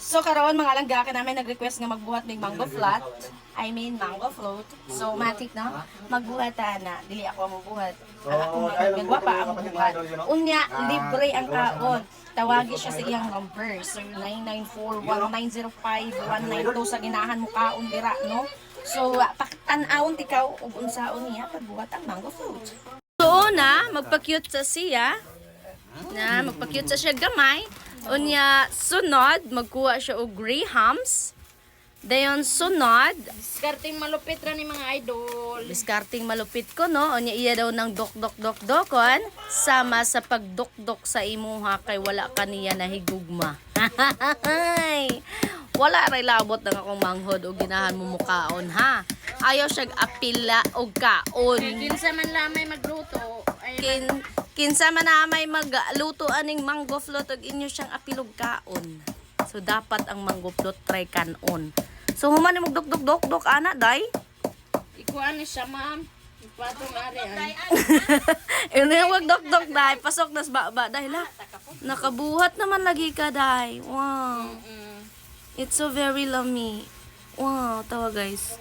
So karon mga langga ka namin nag-request nga magbuhat ng mango flat. I mean mango float. So matik no? Magbuhat na. Dili ako mabuhat. Ang ako magagawa pa ang buhat. Unya libre ang kaon. Tawagi siya sa iyang number. So 994-1905-192 sa ginahan mo kaon dira no. So tan-awon tikaw ug unsaon niya pagbuhat ang mango float. So na magpa-cute sa siya. Magpa-cute sa siya gamay. Unya, sunod, magkuha siya og grahams. Dayon sunod, Diskarting malupit ra ni mga idol. diskarting malupit ko, no? Unya, iya daw ng dok-dok-dok-dokon. Sama sa pagdok-dok sa imuha kay wala kaniya nahigugma. Wala ray labot ng akong manghod o ginahan mo mukaon, ha? Ayaw siya apila o kaon. Kinsa man lamay magluto. Ay, Kinsa man na may magluto aning mango float ug inyo siyang apilog kaon. So dapat ang mango float try kanon. So human mo dok-dok-dok ana day. ikuan ni siya ma'am. Ipatong ari an. Ino yung wag dok-dok day, pasok nas baba day la. Nakabuhat naman lagi ka day. Wow. It's so very lummy. Wow, tawa guys.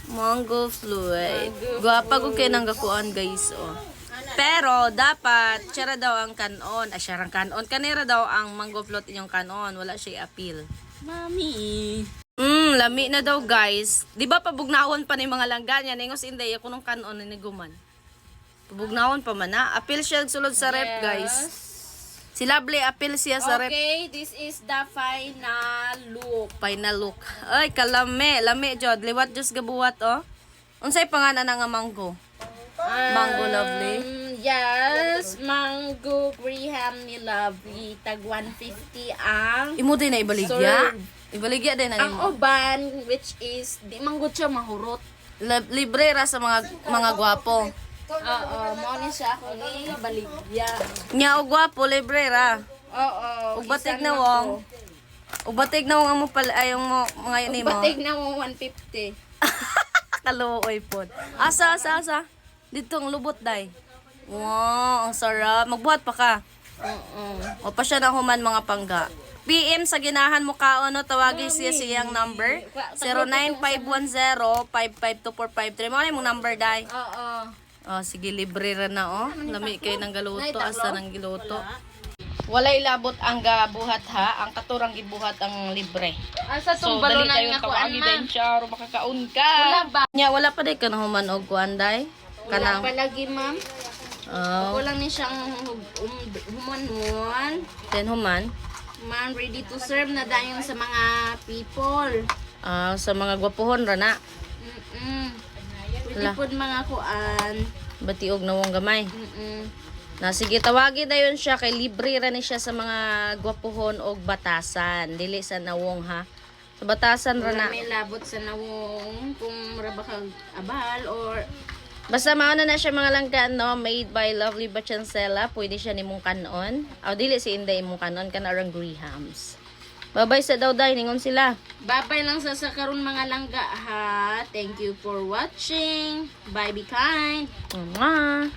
Mango float. Guwapa ko kay nang gakuan guys, oh. Pero dapat siya daw ang kanon. Siya ang kanon. Kanira daw ang mango float inyong kanon. Wala siya appeal. Mami. Lami na daw guys. Di ba pabugnawon pa ni mga langga niya. Ningos inday ako nung kanon ni guman. Pabugnawon pa man na. Appeal siya sulod sa rep guys. Si Lovely appeal siya sa rep. Okay, this is the final look. Final look. Ay, kalame. Lami jod. Liwat Diyos gabuhat oh. Unsay pangalan nga mango? Mango Lovely. Yes, mango graham ni Lovely. Tag 150 ang Imo din na ibaligya. Serve. Ibaligya din na ang nimo. uban, which is di manggod siya mahurot. Libre ra sa mga gwapo. Oo, mo ni siya ako ni baligya. Nya og gwapo libre ra. Oo. Ug batig na wong. Ug batig na wong amo pala ayong mo mga nimo. Batig na mo 150. Kaluoy pod. Asa. Dito ang lubot day. Wow, ang sarap. Magbuhat pa ka. Oo. O pa siya na human mga pangga. PM sa ginahan mo kaon no, tawagin siya siyang number 09510-552-453. Mo na yung number day. Oo. Oh, sige libre ra na oh. Lami kay nang galuto asa nang giluto. Walay labot ang gabuhat ha, ang katurang gibuhat ang libre. Asa tong balonan nga kuan man. Charo makakaon ka. Wala ba? Nya wala pa day ka na human og kuan day. Wala pa lagi, ma'am. Oh, Wala ni siyang human. then human. Man, ready to serve na dayon sa mga people. Sa mga gwapuhon ra na. Pwede po mga kuan. Batiog na wong gamay. Na sige tawagi dayon siya kay libre ra ni siya sa mga gwapuhon og batasan. Dili sa nawong ha. Sa batasan ra na. May labot sa nawong kung rabakag abal or Basta mauna na siya mga langga, no? Made by Lovely Bachancela. Pwede siya ni mong kanon. O, dili si Inday mong kanon. Kanarang grahams. Babay sa daw day. Ningon sila. babay lang sa karon mga langga ha. Thank you for watching. Bye, be kind. Mwah!